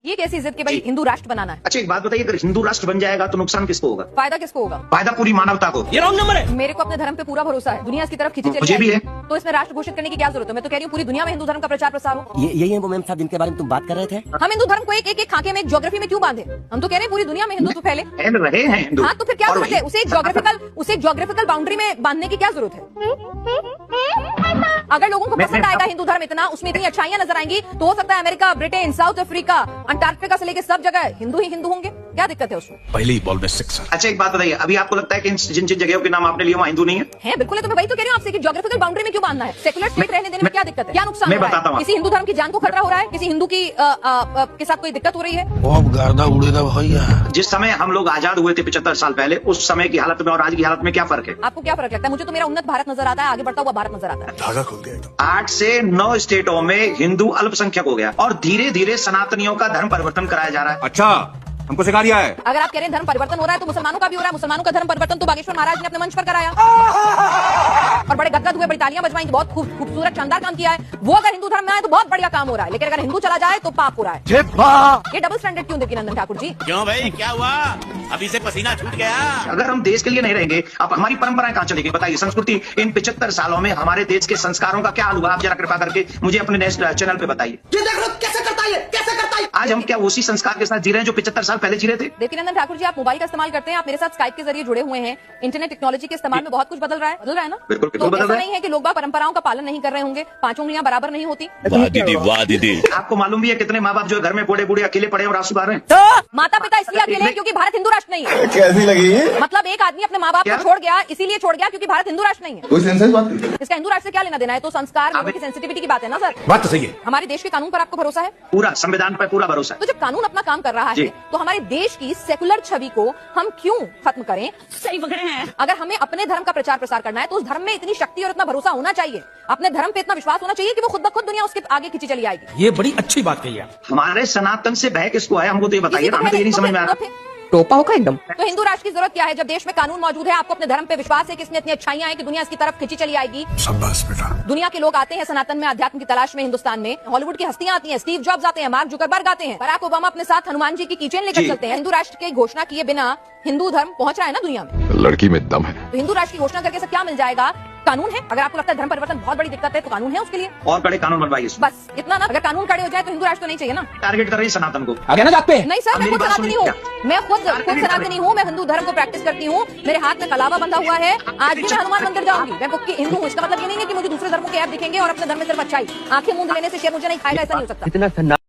ये कैसी इज्जत कि भाई हिंदू राष्ट्र बनाना है। अच्छा एक बात बताइए, अगर हिंदू राष्ट्र बन जाएगा तो नुकसान किसको होगा? फायदा किसको होगा? फायदा पूरी मानवता को। ये रॉन्ग नंबर है। मेरे को अपने धर्म पे पूरा भरोसा है, दुनिया इसकी तरफ खींची चली मुझे भी जाएगी। तो इसमें राष्ट्र घोषित करने की क्या जरूरत है? मैं तो कह रही हूँ पूरी दुनिया में हिंदू धर्म का प्रचार प्रसार हो। यही है वो मैम साहब जिनके बारे में तुम बात कर रहे थे। हम हिंदू धर्म को एक एक खाके में, एक ज्योग्राफी में क्यों बांधे? हम तो कह रहे हैं पूरी दुनिया में हिंदुत्व फैले। फैल रहे हैं हिंदू। हाँ तो फिर क्या और जरूरत है? उसे एक ज्योग्राफिकल बाउंड्री में बांधने की क्या जरूरत है? अगर लोगों को पसंद आएगा हिंदू धर्म इतना, उसमें इतनी अच्छाइयां नजर आएंगी, तो हो सकता है America, Britain, south Africa, Antarctica से लेकर सब जगह हिंदू ही हिंदू होंगे। क्या दिक्कत है उसमें? पहले ही बॉल में सिक्सर। अच्छा एक बात बताइए, अभी आपको लगता है कि जिन जिन जगहों के नाम आपने लिए वहाँ हिंदू नहीं है? बिल्कुल है, तो मैं वही तो कह रही हूँ आपसे कि ज्योग्राफिकल बाउंड्री में क्यों बांधना है? सेकुलर स्टेट रहने देने में क्या दिक्कत है? क्या नुकसान मैं हो रहा बताता है? हूँ। किसी हिंदू धर्म की जान को खतरा हो रहा है? किसी हिंदू की के साथ कोई दिक्कत हो रही है? बहुत गर्दा उड़ेगा भैया। जिस समय हम लोग आजाद हुए थे 75 साल पहले, उस समय की हालत में और आज की हालत में क्या फर्क है? आपको क्या फर्क लगता है? मुझे तो मेरा उन्नत भारत नजर आता है, आगे बढ़ता हुआ भारत नजर आता है। धागा खुल गया एकदम। 8 से 9 स्टेटों में हिंदू अल्पसंख्यक हो गया और धीरे धीरे सनातनियों का धर्म परिवर्तन कराया जा रहा है। अच्छा हमको सिखा दिया है। अगर आप कह रहे हैं धर्म परिवर्तन हो रहा है तो मुसलमानों का भी हो रहा है। मुसलमानों का धर्म परिवर्तन तो बागेश्वर महाराज ने अपने मंच पर कराया और बड़े गदगद हुए, बड़ी तालियां बजवाई, बहुत खूबसूरत शानदार काम किया है। वो अगर हिंदू धर्म में आए तो बहुत बढ़िया काम हो रहा है, लेकिन अगर हिंदू चला जाए तो पाप हो रहा है। ये डबल स्टैंडर्ड क्यों देवकीनंदन ठाकुर जी? क्यों भाई, क्या हुआ? अभी से पसीना छूट गया। अगर हम देश के लिए नहीं रहेंगे, अब हमारी परंपराएं कहाँ चलेगी? बताइए, संस्कृति इन 75 सालों में हमारे देश के संस्कारों का क्या हाल हुआ? आप जरा कृपा करके मुझे अपने नेक्स्ट चैनल पे बताइए। कैसे करता है? कैसे करता है? आज हम क्या उसी संस्कार के साथ जी रहे हैं जो 75 साल पहले जी रहे थे? देवकीनंदन ठाकुर जी, आप मोबाइल का इस्तेमाल करते हैं, आप मेरे साथ स्काइप के जरिए जुड़े हुए हैं। इंटरनेट टेक्नोलॉजी के इस्तेमाल में बहुत कुछ बदल रहा है ना? बिल्कुल तो बदल ऐसा रहा है। नहीं है कि लोग बाग परंपराओं का पालन नहीं कर रहे होंगे, 5 उंगलियां बराबर नहीं होती। वाह दीदी, वाह दीदी। आपको मालूम भी है कितने माँ बाप जो घर में बूढ़े बूढ़े अकेले पड़े और आंसू बहा रहे हैं? माता पिता इसलिए अकेले हैं क्योंकि भारत हिंदू राष्ट्र नहीं है। कैसी लगी? मतलब एक आदमी अपने माँ बाप को छोड़ गया, इसीलिए छोड़ गया क्योंकि भारत हिंदू राष्ट्र नहीं है। कोई सेंसेस बात नहीं। इसका हिंदू राष्ट्र से क्या लेना देना है? तो संस्कार, लोगों की सेंसिटिविटी की बात है ना सर। बात तो सही है। हमारे देश के कानून पर आपको भरोसा है? पूरा संविधान पर पूरा भरोसा है। तो जब कानून अपना काम कर रहा है तो हमारे देश की सेकुलर छवि को हम क्यों खत्म करें? सही पकड़े हैं। अगर हमें अपने धर्म का प्रचार प्रसार करना है तो उस धर्म में इतनी शक्ति और इतना भरोसा होना चाहिए, अपने धर्म पे इतना विश्वास होना चाहिए कि वो खुद ब खुद दुनिया उसके आगे खींची चली आएगी। ये बड़ी अच्छी बात कही है। हमारे सनातन से भय किसको है? हमको तो ये बताइए ना, हमें तो ये नहीं समझ में आ रहा। टोपा होगा एकदम। तो हिंदू राष्ट्र की जरूरत क्या है जब देश में कानून मौजूद है? आपको अपने धर्म पे विश्वास है कि इसमें इतनी अच्छाइयां हैं कि दुनिया इसकी तरफ खींची चली आएगी। शाबाश बेटा। दुनिया के लोग आते हैं सनातन में, अध्यात्म की तलाश में। हिंदुस्तान में हॉलीवुड की हस्तियां आती हैं, स्टीव जॉब्स आते हैं, मार्क जुकरबर्ग आते हैं, बराक ओबामा अपने साथ हनुमान जी की कीचेन लेकर चलते हैं। हिंदू राष्ट्र की घोषणा किए बिना हिंदू धर्म पहुंच रहा है ना दुनिया में। लड़की में दम है। तो हिंदू राष्ट्र की घोषणा करके सब क्या मिल जाएगा? कानून है। अगर आपको लगता है धर्म परिवर्तन बहुत बड़ी दिक्कत है तो कानून है उसके लिए। और कड़े कानून बनवाइए। बस इतना ना, अगर कानून कड़े हो जाए तो हिंदू राष्ट्र तो नहीं चाहिए ना। टारगेट कर रही है सनातन को। आगे ना जात पे। नहीं सर, मैं मेरी खुद बात सनातनी सुनिए हूँ, मैं खुद सनातनी हूँ, मैं हिंदू धर्म को प्रैक्टिस करती हूँ, मेरे हाथ में कलावा बंधा हुआ है। आज भी मैं हनुमान मंदिर जाऊंगी, मैं पक्की हिंदू हूँ। इसका मतलब ये नहीं है कि मुझे दूसरे धर्मों के ऐप दिखेंगे और अपने धर्म में सिर्फ अच्छाई। आंखें मूंद लेने से शेर मुझे नहीं खाएगा, ऐसा नहीं हो सकता।